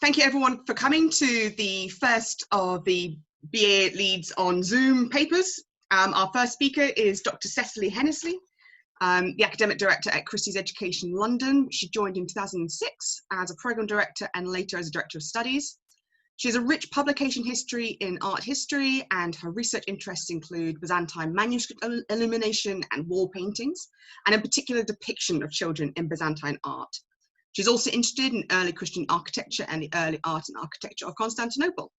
Thank you everyone for coming to the first of the BA Leads on Zoom papers. Our first speaker is Dr. Cecily Hennessy, the Academic Director at Christie's Education London. She joined in 2006 as a Programme Director and later as a Director of Studies. She has a rich publication history in art history, and her research interests include Byzantine manuscript illumination and wall paintings, and in particular depiction of children in Byzantine art. She's also interested in early Christian architecture and the early art and architecture of Constantinople.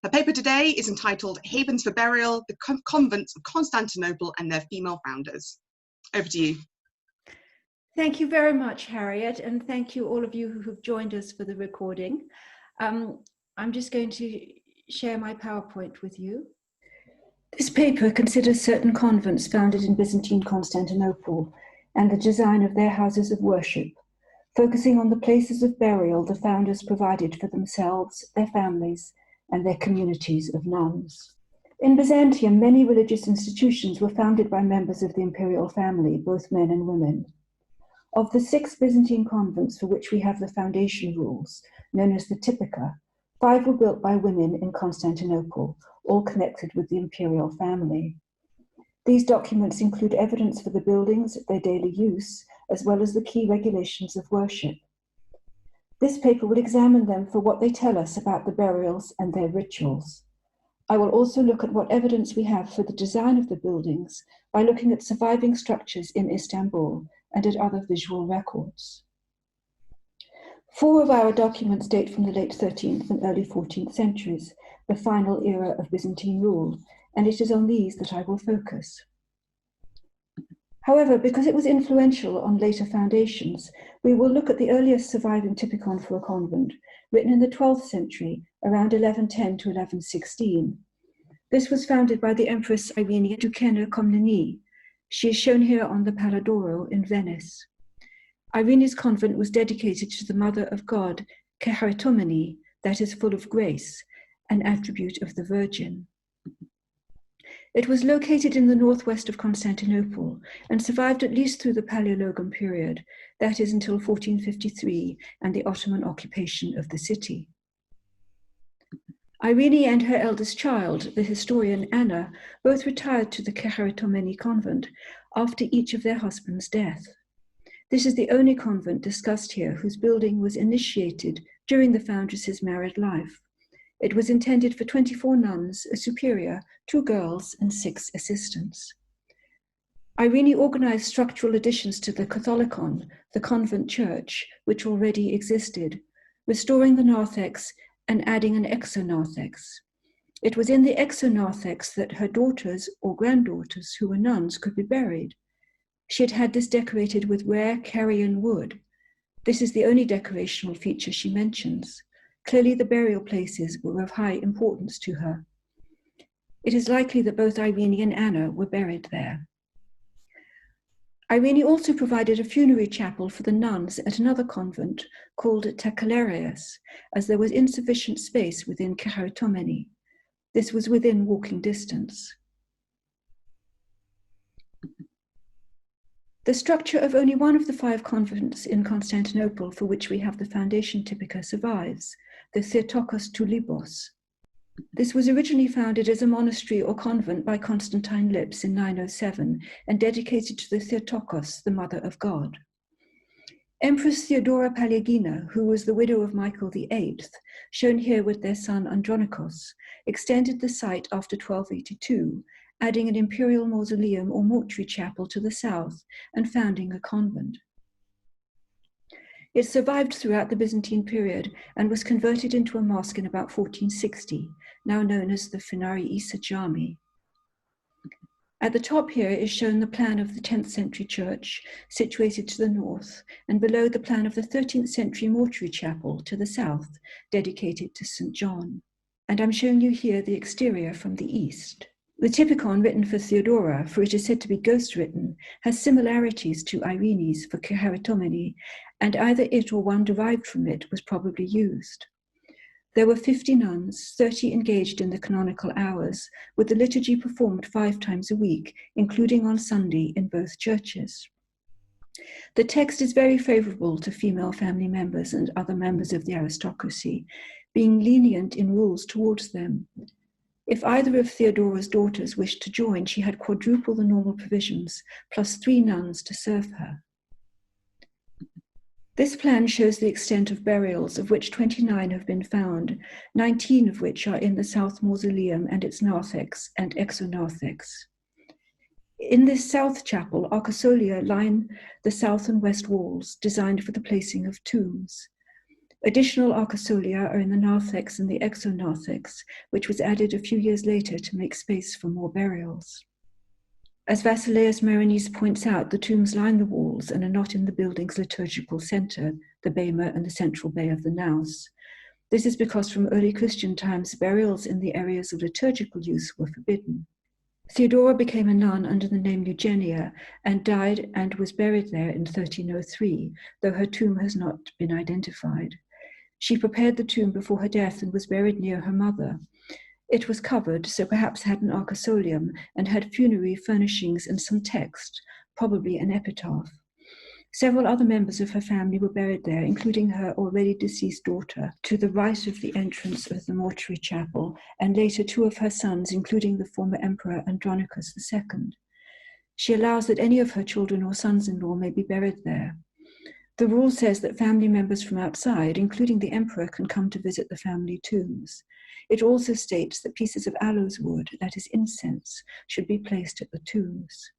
Her paper today is entitled Havens for Burial, the Convents of Constantinople and Their Female Founders. Over to you. Thank you very much, Harriet, and thank you all of you who have joined us for the recording. I'm just going to share my PowerPoint with you. This paper considers certain convents founded in Byzantine Constantinople and the design of their houses of worship, focusing on the places of burial the founders provided for themselves, their families, and their communities of nuns. In Byzantium, many religious institutions were founded by members of the imperial family, both men and women. Of the 6 Byzantine convents for which we have the foundation rules, known as the typika, 5 were built by women in Constantinople, all connected with the imperial family. These documents include evidence for the buildings, their daily use, as well as the key regulations of worship. This paper will examine them for what they tell us about the burials and their rituals. I will also look at what evidence we have for the design of the buildings by looking at surviving structures in Istanbul and at other visual records. 4 of our documents date from the late 13th and early 14th centuries, the final era of Byzantine rule, and it is on these that I will focus. However, because it was influential on later foundations, we will look at the earliest surviving typikon for a convent, written in the 12th century, around 1110 to 1116. This was founded by the Empress Irene Duquesne Comneni. She is shown here on the Palladoro in Venice. Irene's convent was dedicated to the Mother of God, Charitomene, that is full of grace, an attribute of the Virgin. It was located in the northwest of Constantinople and survived at least through the Palaiologan period, that is until 1453 and the Ottoman occupation of the city. Irene and her eldest child, the historian Anna, both retired to the Charitomene convent after each of their husbands' death. This is the only convent discussed here whose building was initiated during the foundress's married life. It was intended for 24 nuns, a superior, 2 girls, and 6 assistants. Irene organized structural additions to the Catholicon, the convent church, which already existed, restoring the narthex and adding an exonarthex. It was in the exonarthex that her daughters or granddaughters who were nuns could be buried. She had had this decorated with rare Carian wood. This is the only decorational feature she mentions. Clearly the burial places were of high importance to her. It is likely that both Irene and Anna were buried there. Irene also provided a funerary chapel for the nuns at another convent called Tacalarius, as there was insufficient space within Charitomene. This was within walking distance. The structure of only one of the 5 convents in Constantinople for which we have the foundation typika survives, the Theotokos tou Libos. This was originally founded as a monastery or convent by Constantine Lips in 907 and dedicated to the Theotokos, the Mother of God. Empress Theodora Palaiologina, who was the widow of Michael VIII, shown here with their son Andronikos, extended the site after 1282, adding an imperial mausoleum or mortuary chapel to the south and founding a convent. It survived throughout the Byzantine period and was converted into a mosque in about 1460, now known as the Fenari Isa Jami. At the top here is shown the plan of the 10th century church, situated to the north, and below the plan of the 13th century mortuary chapel to the south, dedicated to St. John. And I'm showing you here the exterior from the east. The typikon written for Theodora, for it is said to be ghost-written, has similarities to Irene's for Charitomene, and either it or one derived from it was probably used. There were 50 nuns, 30 engaged in the canonical hours, with the liturgy performed 5 times a week, including on Sunday in both churches. The text is very favourable to female family members and other members of the aristocracy, being lenient in rules towards them. If either of Theodora's daughters wished to join, she had quadruple the normal provisions, plus 3 nuns to serve her. This plan shows the extent of burials, of which 29 have been found, 19 of which are in the South Mausoleum and its narthex and exonarthex. In this south chapel, arcosolia line the south and west walls, designed for the placing of tombs. Additional arcosolia are in the narthex and the exonarthex, which was added a few years later to make space for more burials. As Vasileios Marinis points out, the tombs line the walls and are not in the building's liturgical center, the bema and the central bay of the naos. This is because from early Christian times, burials in the areas of liturgical use were forbidden. Theodora became a nun under the name Eugenia and died and was buried there in 1303, though her tomb has not been identified. She prepared the tomb before her death and was buried near her mother. It was covered, so perhaps had an arcosolium, and had funerary furnishings and some text, probably an epitaph. Several other members of her family were buried there, including her already deceased daughter, to the right of the entrance of the mortuary chapel, and later 2 of her sons, including the former emperor Andronicus II. She allows that any of her children or sons-in-law may be buried there. The rule says that family members from outside, including the emperor, can come to visit the family tombs. It also states that pieces of aloes wood, that is incense, should be placed at the tombs.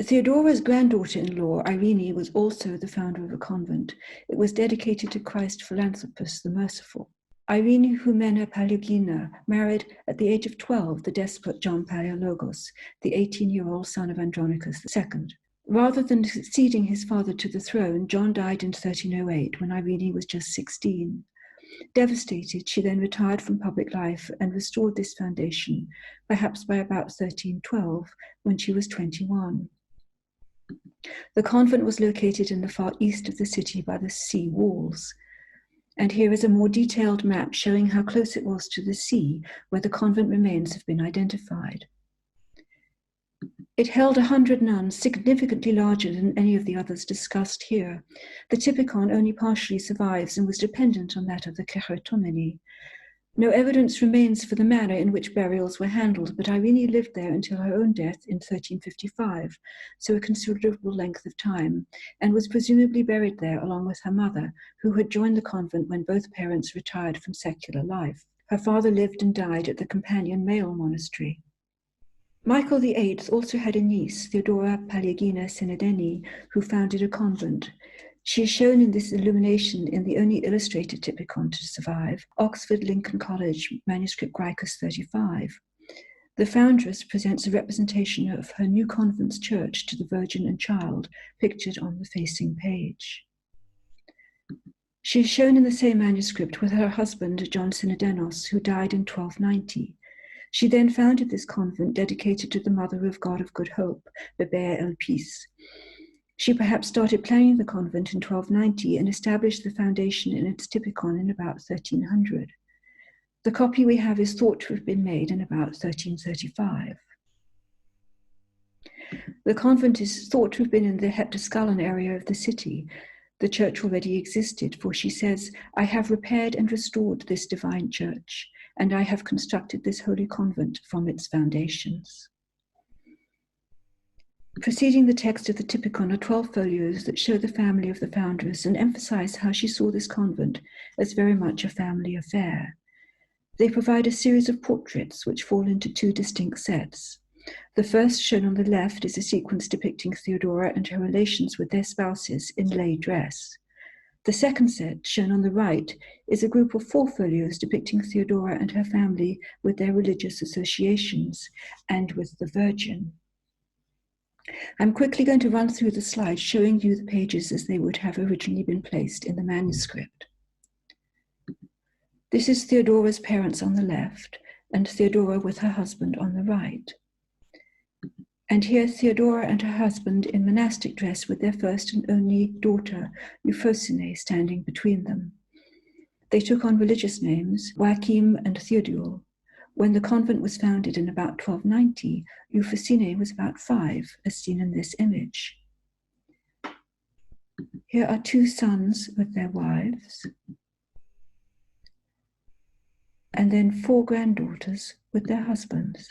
Theodora's granddaughter-in-law, Irene, was also the founder of a convent. It was dedicated to Christ Philanthropus the Merciful. Irene Humena Palaiologina married at the age of 12 the despot John Palaiologos, the 18-year-old son of Andronicus II. Rather than succeeding his father to the throne, John died in 1308 when Irene was just 16. Devastated, she then retired from public life and restored this foundation, perhaps by about 1312, when she was 21. The convent was located in the far east of the city by the sea walls. And here is a more detailed map showing how close it was to the sea, where the convent remains have been identified. It held 100 nuns, significantly larger than any of the others discussed here. The typikon only partially survives and was dependent on that of the klerotomeni. No evidence remains for the manner in which burials were handled, but Irene lived there until her own death in 1355, so a considerable length of time, and was presumably buried there along with her mother, who had joined the convent when both parents retired from secular life. Her father lived and died at the companion male monastery. Michael VIII also had a niece, Theodora Palaiologina Synadene, who founded a convent. She is shown in this illumination in the only illustrated typikon to survive, Oxford Lincoln College, manuscript Graecus 35. The foundress presents a representation of her new convent's church to the Virgin and Child, pictured on the facing page. She is shown in the same manuscript with her husband, John Synadenos, who died in 1290. She then founded this convent dedicated to the Mother of God of Good Hope, Bebaia Elpis. She perhaps started planning the convent in 1290 and established the foundation in its typikon in about 1300. The copy we have is thought to have been made in about 1335. The convent is thought to have been in the Heptaskalon area of the city. The church already existed, for she says, "I have repaired and restored this divine church, and I have constructed this holy convent from its foundations." Preceding the text of the typikon are 12 folios that show the family of the foundress and emphasize how she saw this convent as very much a family affair. They provide a series of portraits which fall into 2 distinct sets. The first, shown on the left, is a sequence depicting Theodora and her relations with their spouses in lay dress. The second set, shown on the right, is a group of 4 folios depicting Theodora and her family with their religious associations and with the Virgin. I'm quickly going to run through the slides showing you the pages as they would have originally been placed in the manuscript. This is Theodora's parents on the left and Theodora with her husband on the right. And here Theodora and her husband in monastic dress with their first and only daughter, Euphrosyne, standing between them. They took on religious names, Joachim and Theodule. When the convent was founded in about 1290, Euphrosyne was about 5, as seen in this image. Here are 2 sons with their wives, and then 4 granddaughters with their husbands.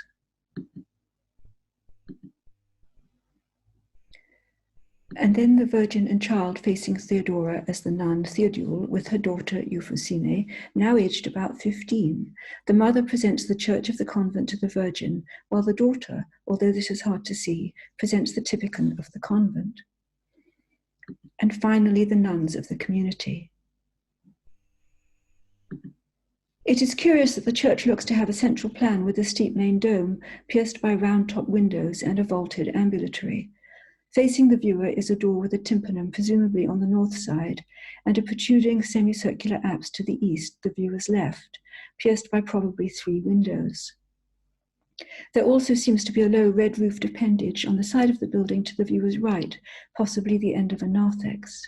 And then the Virgin and Child facing Theodora as the nun Theodule with her daughter Euphrosyne, now aged about 15. The mother presents the church of the convent to the Virgin, while the daughter, although this is hard to see, presents the typikon of the convent. And finally, the nuns of the community. It is curious that the church looks to have a central plan with a steep main dome, pierced by round-top windows and a vaulted ambulatory. Facing the viewer is a door with a tympanum, presumably on the north side, and a protruding semicircular apse to the east, the viewer's left, pierced by probably 3 windows. There also seems to be a low red-roofed appendage on the side of the building to the viewer's right, possibly the end of a narthex.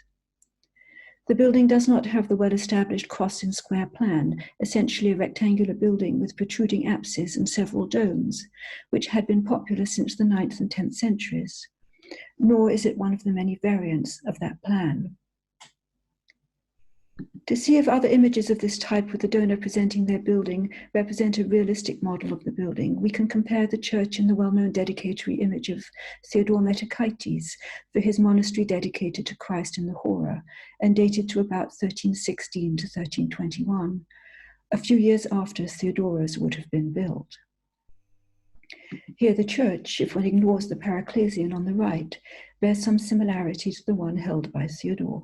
The building does not have the well-established cross and square plan, essentially a rectangular building with protruding apses and several domes, which had been popular since the 9th and 10th centuries. Nor is it one of the many variants of that plan. To see if other images of this type with the donor presenting their building represent a realistic model of the building, we can compare the church and the well-known dedicatory image of Theodore Metakaites for his monastery dedicated to Christ in the Hora and dated to about 1316 to 1321, a few years after Theodora's would have been built. Here the church, if one ignores the Paraclesion on the right, bears some similarity to the one held by Theodore.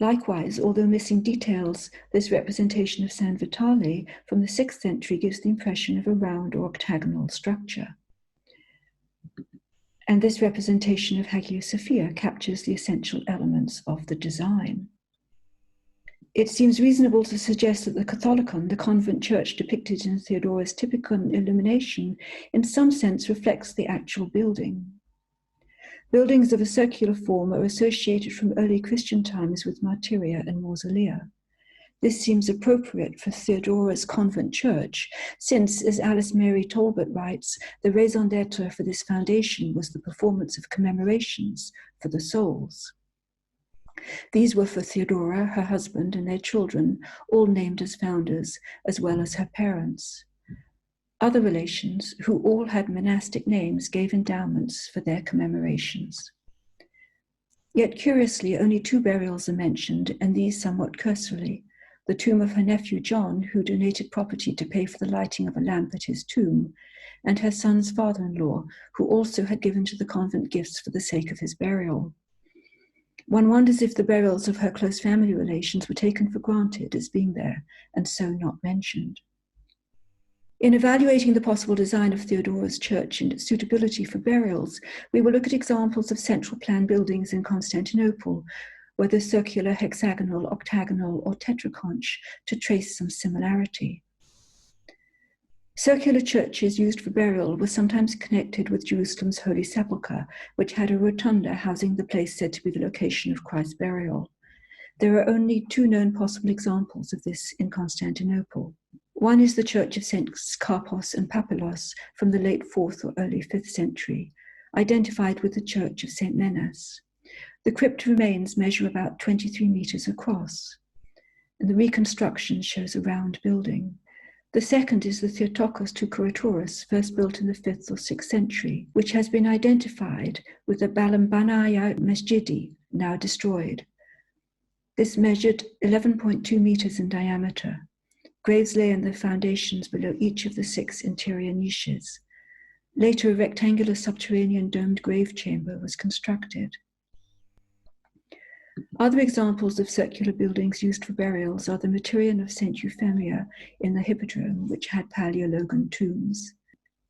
Likewise, although missing details, this representation of San Vitale from the 6th century gives the impression of a round or octagonal structure. And this representation of Hagia Sophia captures the essential elements of the design. It seems reasonable to suggest that the Catholicon, the convent church depicted in Theodora's typikon illumination, in some sense reflects the actual building. Buildings of a circular form are associated from early Christian times with martyria and mausolea. This seems appropriate for Theodora's convent church, since, as Alice Mary Talbot writes, the raison d'etre for this foundation was the performance of commemorations for the souls. These were for Theodora, her husband, and their children, all named as founders, as well as her parents. Other relations, who all had monastic names, gave endowments for their commemorations. Yet curiously, only 2 burials are mentioned, and these somewhat cursorily. The tomb of her nephew John, who donated property to pay for the lighting of a lamp at his tomb, and her son's father-in-law, who also had given to the convent gifts for the sake of his burial. One wonders if the burials of her close family relations were taken for granted as being there, and so not mentioned. In evaluating the possible design of Theodora's church and its suitability for burials, we will look at examples of central plan buildings in Constantinople, whether circular, hexagonal, octagonal, or tetraconch, to trace some similarity. Circular churches used for burial were sometimes connected with Jerusalem's Holy Sepulchre, which had a rotunda housing the place said to be the location of Christ's burial. There are only 2 known possible examples of this in Constantinople. One is the church of Saints Carpos and Papilos from the late 4th or early 5th century, identified with the church of St. Menas. The crypt remains measure about 23 meters across, and the reconstruction shows a round building. The second is the Theotokos to Kouroutoros, first built in the 5th or 6th century, which has been identified with the Balambanaya Mesjidi, now destroyed. This measured 11.2 meters in diameter. Graves lay in the foundations below each of the 6 interior niches. Later, a rectangular subterranean domed grave chamber was constructed. Other examples of circular buildings used for burials are the Materion of St. Euphemia in the Hippodrome, which had Palaiologan tombs,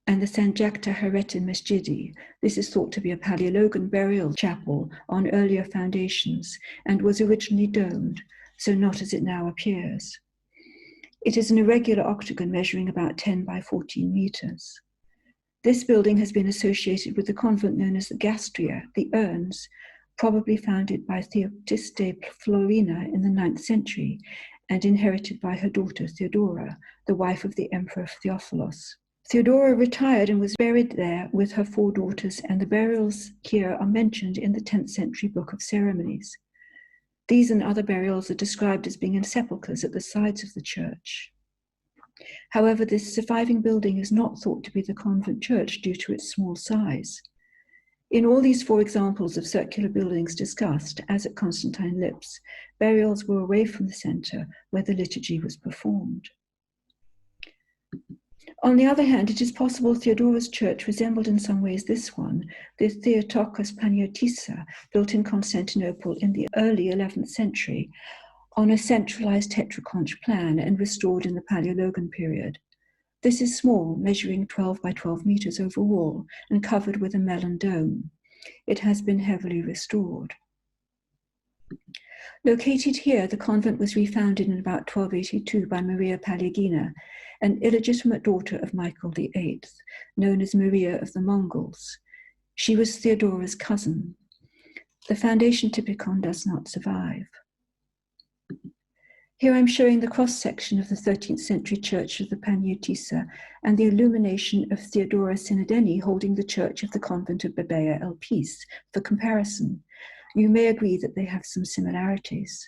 and the Sanjakta Haretin Mesjidi. This is thought to be a Palaiologan burial chapel on earlier foundations and was originally domed, so not as it now appears. It is an irregular octagon measuring about 10 by 14 meters. This building has been associated with the convent known as the Gastria, the Urns, probably founded by Theotiste Florina in the 9th century, and inherited by her daughter Theodora, the wife of the Emperor Theophilos. Theodora retired and was buried there with her 4 daughters, and the burials here are mentioned in the 10th century Book of Ceremonies. These and other burials are described as being in sepulchres at the sides of the church. However, this surviving building is not thought to be the convent church due to its small size. In all these 4 examples of circular buildings discussed, as at Constantine Lips, burials were away from the centre where the liturgy was performed. On the other hand, it is possible Theodora's church resembled in some ways this one, the Theotokos Paniotissa, built in Constantinople in the early 11th century, on a centralized tetraconch plan and restored in the Palaiologan period. This is small, measuring 12 by 12 meters overall and covered with a melon dome. It has been heavily restored. Located here, the convent was refounded in about 1282 by Maria Palaiologina, an illegitimate daughter of Michael VIII, known as Maria of the Mongols. She was Theodora's cousin. The foundation typikon does not survive. Here I'm showing the cross-section of the 13th century church of the Paniotissa and the illumination of Theodora Synadene holding the church of the convent of Bebaia, Elpis, for comparison. You may agree that they have some similarities.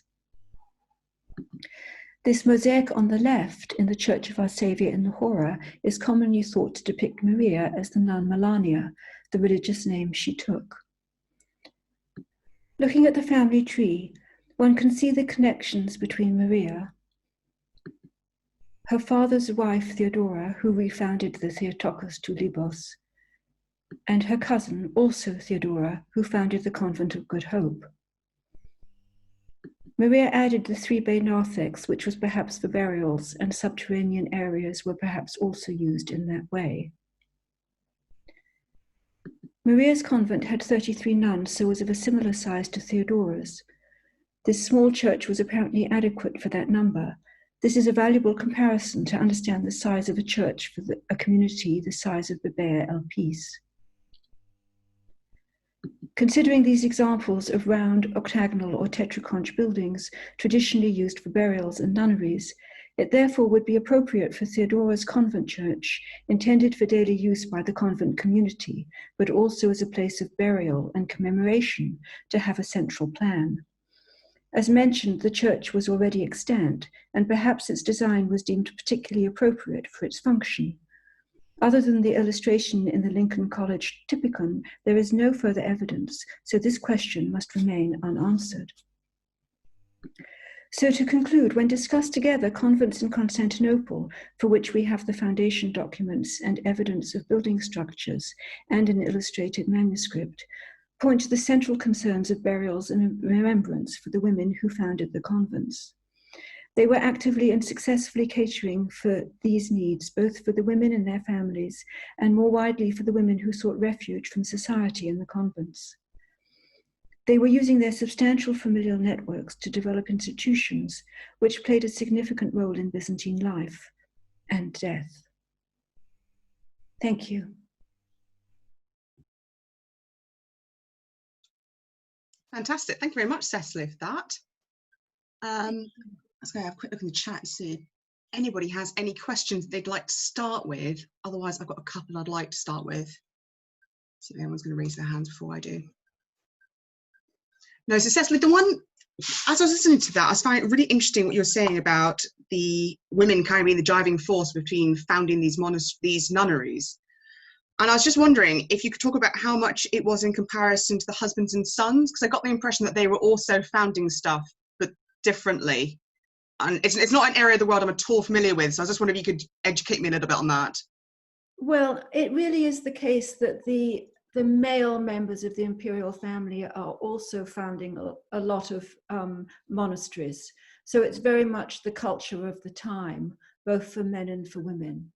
This mosaic on the left in the Church of Our Saviour in the Hora is commonly thought to depict Maria as the nun Melania, the religious name she took. Looking at the family tree, one can see the connections between Maria, her father's wife Theodora, who refounded the Theotokos to Libos, and her cousin, also Theodora, who founded the Convent of Good Hope. Maria added the 3-bay narthex, which was perhaps for burials, and subterranean areas were perhaps also used in that way. Maria's convent had 33 nuns, so was of a similar size to Theodora's. This small church was apparently adequate for that number. This is a valuable comparison to understand the size of a church for a community the size of Bebaia Elpis. Considering these examples of round, octagonal, or tetraconch buildings traditionally used for burials and nunneries, it therefore would be appropriate for Theodora's convent church, intended for daily use by the convent community, but also as a place of burial and commemoration, to have a central plan. As mentioned, the church was already extant, and perhaps its design was deemed particularly appropriate for its function. Other than the illustration in the Lincoln College typikon, there is no further evidence, so this question must remain unanswered. So to conclude, when discussed together, convents in Constantinople, for which we have the foundation documents and evidence of building structures and an illustrated manuscript, point to the central concerns of burials and remembrance for the women who founded the convents. They were actively and successfully catering for these needs, both for the women and their families, and more widely for the women who sought refuge from society in the convents. They were using their substantial familial networks to develop institutions which played a significant role in Byzantine life and death. Thank you. Fantastic. Thank you very much, Cecily, for that. Let's go have a quick look in the chat and see if anybody has any questions they'd like to start with. Otherwise, I've got a couple I'd like to start with. See if anyone's going to raise their hands before I do. No, so Cecily, the one, as I was listening to that, I was finding it really interesting what you were saying about the women kind of being the driving force between founding these nunneries. And I was just wondering if you could talk about how much it was in comparison to the husbands and sons, because I got the impression that they were also founding stuff, but differently. And it's not an area of the world I'm at all familiar with, so I was just wondering if you could educate me a little bit on that. Well, it really is the case that the male members of the imperial family are also founding a lot of monasteries. So it's very much the culture of the time, both for men and for women.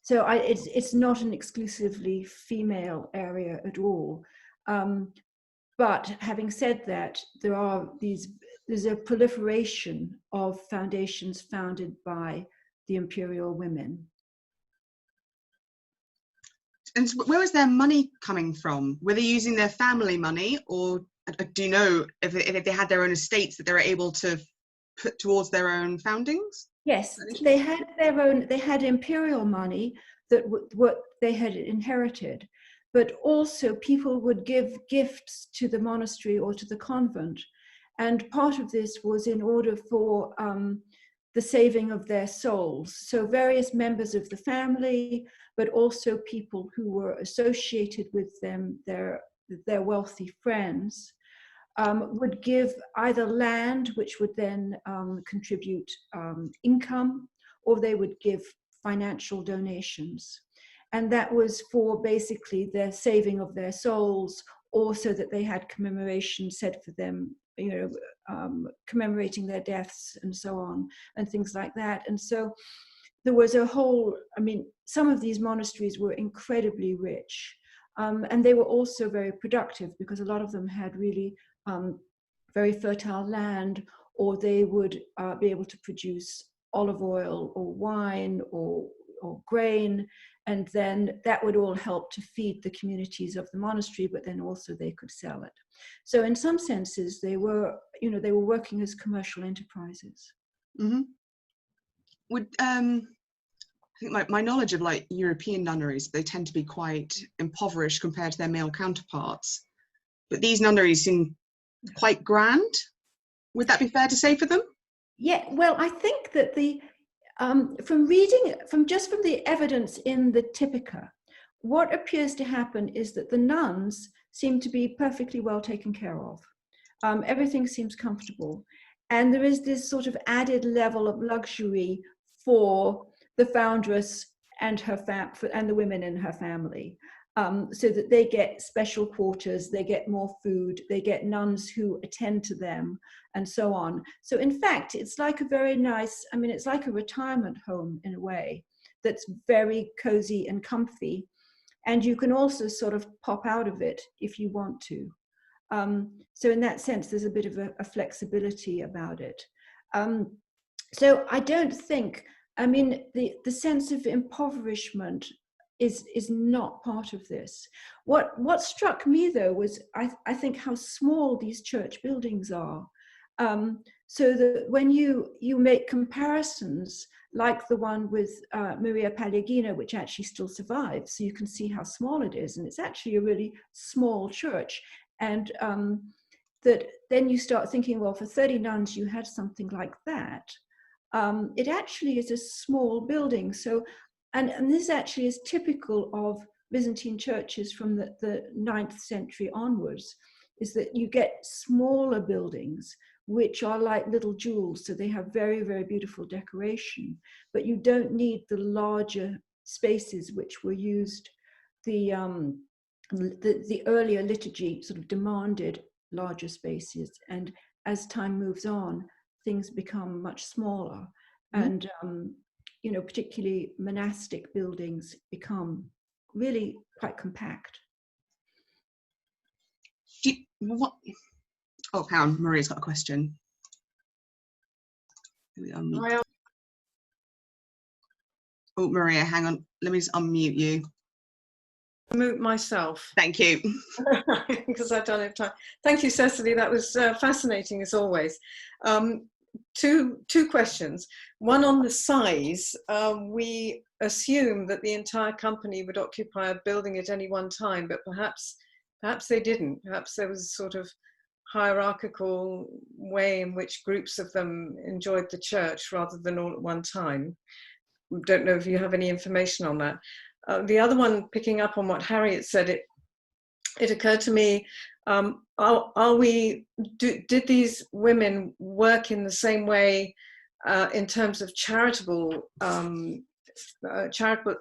So it's not an exclusively female area at all. But having said that, there's a proliferation of foundations founded by the imperial women. And where was their money coming from? Were they using their family money, or do you know if they had their own estates that they were able to put towards their own foundings? Yes, they had their own, they had imperial money that what they had inherited, but also people would give gifts to the monastery or to the convent. And part of this was in order for the saving of their souls. So various members of the family, but also people who were associated with them, their wealthy friends, would give either land, which would then contribute income, or they would give financial donations. And that was for basically the saving of their souls, or so that they had commemoration said for them, you know, commemorating their deaths and so on, and things like that. And so there was a whole, I mean, some of these monasteries were incredibly rich, and they were also very productive because a lot of them had really very fertile land, or they would be able to produce olive oil or wine or grain, and then that would all help to feed the communities of the monastery, but then also they could sell it. So in some senses, they were, you know, they were working as commercial enterprises. Mm-hmm. Would I think my knowledge of like European nunneries, they tend to be quite impoverished compared to their male counterparts, but these nunneries seem quite grand. Would that be fair to say for them? Yeah, well, I think that the from reading, from the evidence in the typika, what appears to happen is that the nuns seem to be perfectly well taken care of. Everything seems comfortable, and there is this sort of added level of luxury for the foundress and and the women in her family. So that they get special quarters, they get more food, they get nuns who attend to them, and so on. So in fact, it's like a very nice, I mean, it's like a retirement home in a way that's very cozy and comfy. And you can also sort of pop out of it if you want to. So in that sense, there's a bit of a flexibility about it. So I don't think, I mean, the sense of impoverishment is not part of this. What struck me though was I think how small these church buildings are. So that when you make comparisons, like the one with Maria Palaiologina, which actually still survives, so you can see how small it is, and it's actually a really small church. And that then you start thinking, well, for 30 nuns, you had something like that. It actually is a small building. So, and this actually is typical of Byzantine churches from the 9th century onwards, is that you get smaller buildings, which are like little jewels. So they have very, very beautiful decoration, but you don't need the larger spaces which were used. The earlier liturgy sort of demanded larger spaces. And as time moves on, things become much smaller. And you know, particularly monastic buildings become really quite compact. What? Oh, hang on, Maria's got a question. Oh, Maria, hang on. Let me just unmute you. Mute myself. Thank you. Because I don't have time. Thank you, Cecily. That was fascinating as always. Two questions. One on the size. We assume that the entire company would occupy a building at any one time, but perhaps they didn't. Perhaps there was a sort of hierarchical way in which groups of them enjoyed the church rather than all at one time. Don't know if you have any information on that. The other one, picking up on what Harriet said, it occurred to me, did these women work in the same way in terms of charitable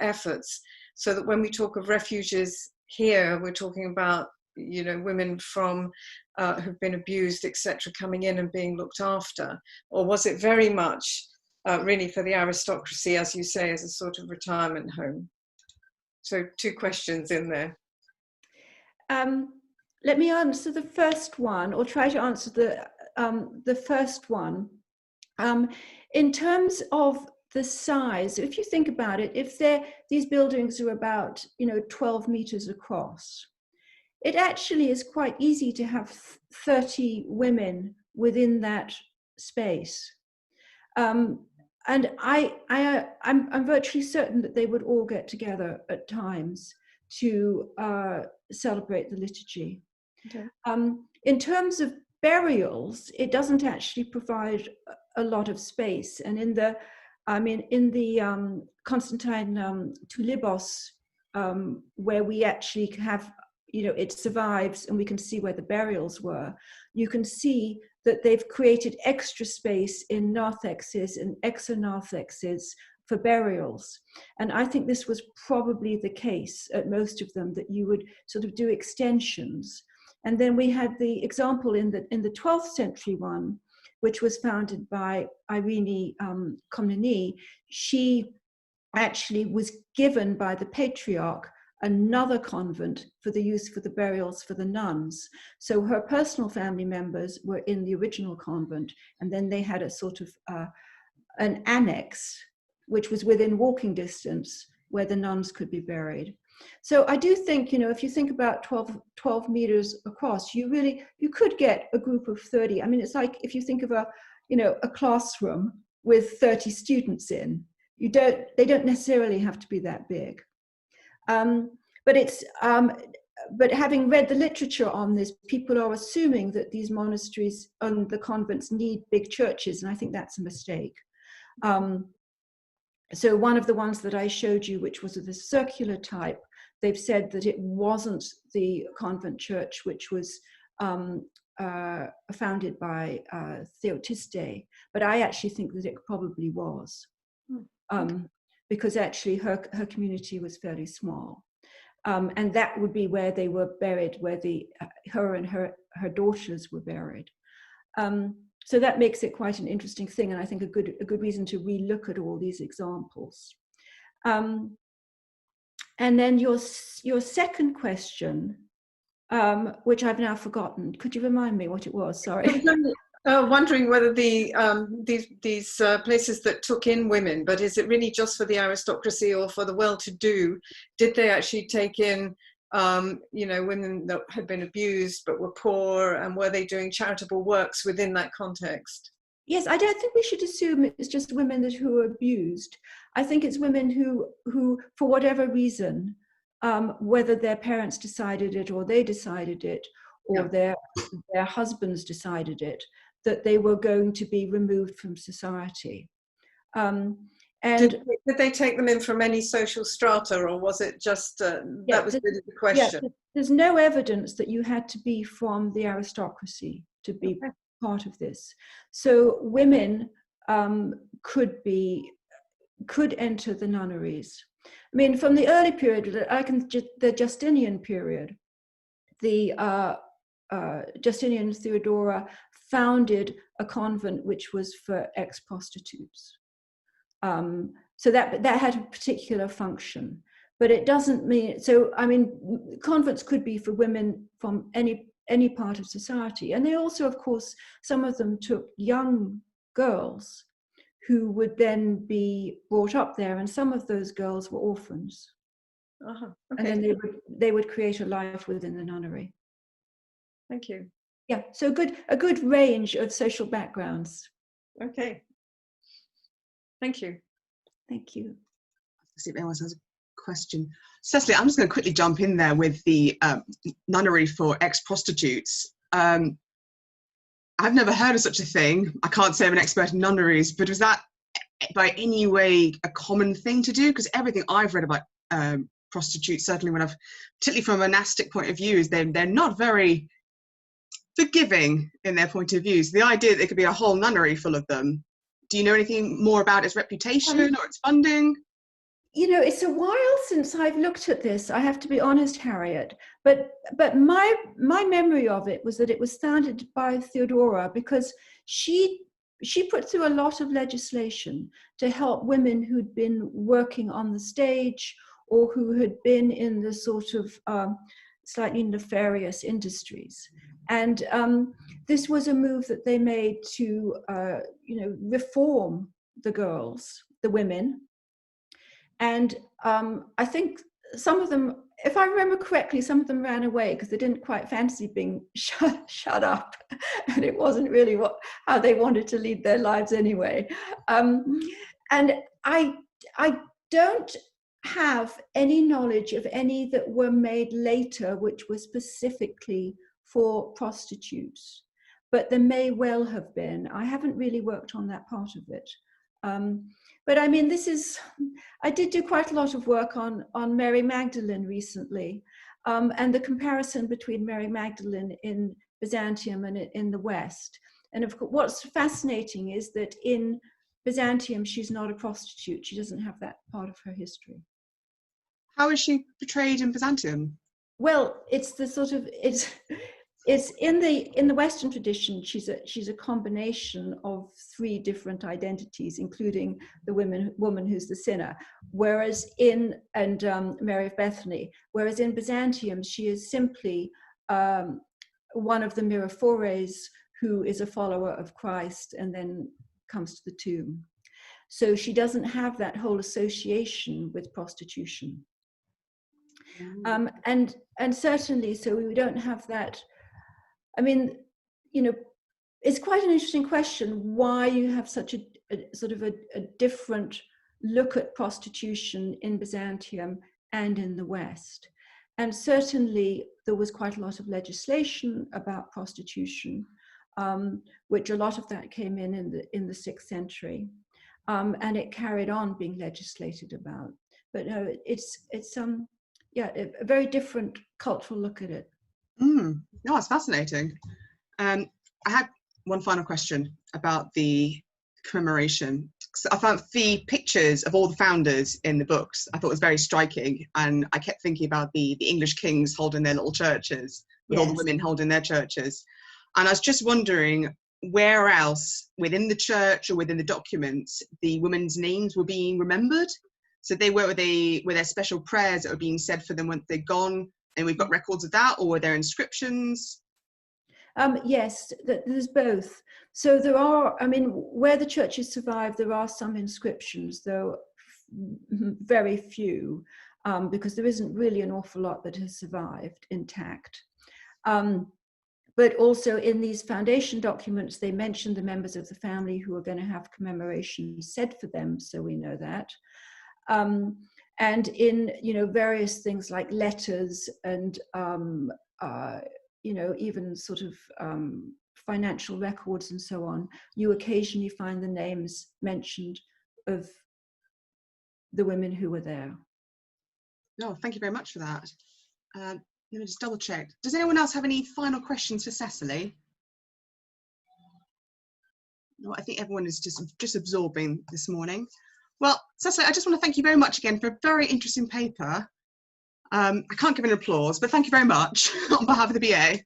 efforts, so that when we talk of refuges here, we're talking about, you know, women from who've been abused, etc., coming in and being looked after? Or was it very much really for the aristocracy, as you say, as a sort of retirement home? So two questions in there. Let me answer the first one, or try to answer the first one. In terms of the size, if you think about it, if these buildings are about 12 meters across, it actually is quite easy to have 30 women within that space. And I'm virtually certain that they would all get together at times to celebrate the liturgy. Okay. In terms of burials, it doesn't actually provide a lot of space. And in the Constantine Tulibos, where we actually have, it survives and we can see where the burials were, you can see that they've created extra space in narthexes and exonarthexes for burials. And I think this was probably the case at most of them, that you would sort of do extensions. And then we had the example in the 12th century one, which was founded by Irene Komnene. She actually was given by the patriarch another convent for the use for the burials for the nuns. So her personal family members were in the original convent, and then they had a sort of an annex, which was within walking distance, where the nuns could be buried. So I do think, if you think about 12 meters across, you could get a group of 30. I mean, it's like if you think of a classroom with 30 students in, they don't necessarily have to be that big. But having read the literature on this, people are assuming that these monasteries and the convents need big churches, and I think that's a mistake. So one of the ones that I showed you, which was of the circular type, they've said that it wasn't the convent church which was founded by Theotiste, but I actually think that it probably was, because actually her community was fairly small. And that would be where they were buried, where her and her daughters were buried. So that makes it quite an interesting thing, and I think a good reason to relook at all these examples. And then your second question, which I've now forgotten. Could you remind me what it was? Sorry. Wondering whether these places that took in women, but is it really just for the aristocracy or for the well-to-do? Did they actually take in women that had been abused but were poor, and were they doing charitable works within that context? Yes, I don't think we should assume it's just women who were abused. I think it's women who for whatever reason, whether their parents decided it or they decided it, or their husbands decided it, that they were going to be removed from society. And did they take them in from any social strata, or was it just that was really the question? Yeah, there's no evidence that you had to be from the aristocracy to be part of this. So women could enter the nunneries. I mean, from the early period, the Justinian period, the Justinian Theodora founded a convent which was for ex-prostitutes. So that had a particular function, but it doesn't mean, so I mean, convents could be for women from any part of society. And they also, of course, some of them took young girls who would then be brought up there, and some of those girls were orphans. Okay. And then they would create a life within the nunnery. Thank you. Yeah, so a good range of social backgrounds. Okay. Thank you. Thank you. See if anyone has a question. Cecily, I'm just going to quickly jump in there with the nunnery for ex-prostitutes. I've never heard of such a thing. I can't say I'm an expert in nunneries, but was that by any way a common thing to do? Because everything I've read about prostitutes, certainly particularly from a monastic point of view, is they're not very forgiving in their point of view. So the idea that there could be a whole nunnery full of them. Do you know anything more about its reputation or its funding? It's a while since I've looked at this, I have to be honest, Harriet, but my memory of it was that it was founded by Theodora, because she put through a lot of legislation to help women who'd been working on the stage or who had been in the sort of slightly nefarious industries. And this was a move that they made to reform the women. And I think some of them if I remember correctly, some of them ran away because they didn't quite fancy being shut up, and it wasn't really how they wanted to lead their lives anyway. And I don't have any knowledge of any that were made later which were specifically for prostitutes, but there may well have been. I haven't really worked on that part of it. But I mean, I did do quite a lot of work on Mary Magdalene recently, and the comparison between Mary Magdalene in Byzantium and in the West. And of course, what's fascinating is that in Byzantium, she's not a prostitute. She doesn't have that part of her history. How is she portrayed in Byzantium? Well, it's the sort of, it's in the Western tradition, she's a combination of three different identities, including the woman who's the sinner. Whereas Mary of Bethany. Whereas in Byzantium, she is simply one of the Miraphores who is a follower of Christ and then comes to the tomb. So she doesn't have that whole association with prostitution. And certainly, so we don't have that. I mean, you know, it's quite an interesting question why you have such a sort of a different look at prostitution in Byzantium and in the West. And certainly there was quite a lot of legislation about prostitution, which a lot of that came in the 6th century, and it carried on being legislated about. But no, it's a very different cultural look at it. No, it's fascinating. I had one final question about the commemoration. So I found the pictures of all the founders in the books I thought was very striking, and I kept thinking about the English kings holding their little churches with all the women holding their churches. And I was just wondering where else within the church or within the documents the women's names were being remembered. So were there special prayers that were being said for them when they're gone, and we've got records of that, or were there inscriptions? Yes, there's both. So there are, I mean, where the churches survive, there are some inscriptions, though very few, because there isn't really an awful lot that has survived intact. But also in these foundation documents, they mention the members of the family who are going to have commemorations said for them, so we know that. And in, various things like letters and, even sort of financial records and so on, you occasionally find the names mentioned of the women who were there. No, thank you very much for that. Let me just double check. Does anyone else have any final questions for Cecily? No, I think everyone is just absorbing this morning. Well, Cecily, I just want to thank you very much again for a very interesting paper. I can't give an applause, but thank you very much on behalf of the BA.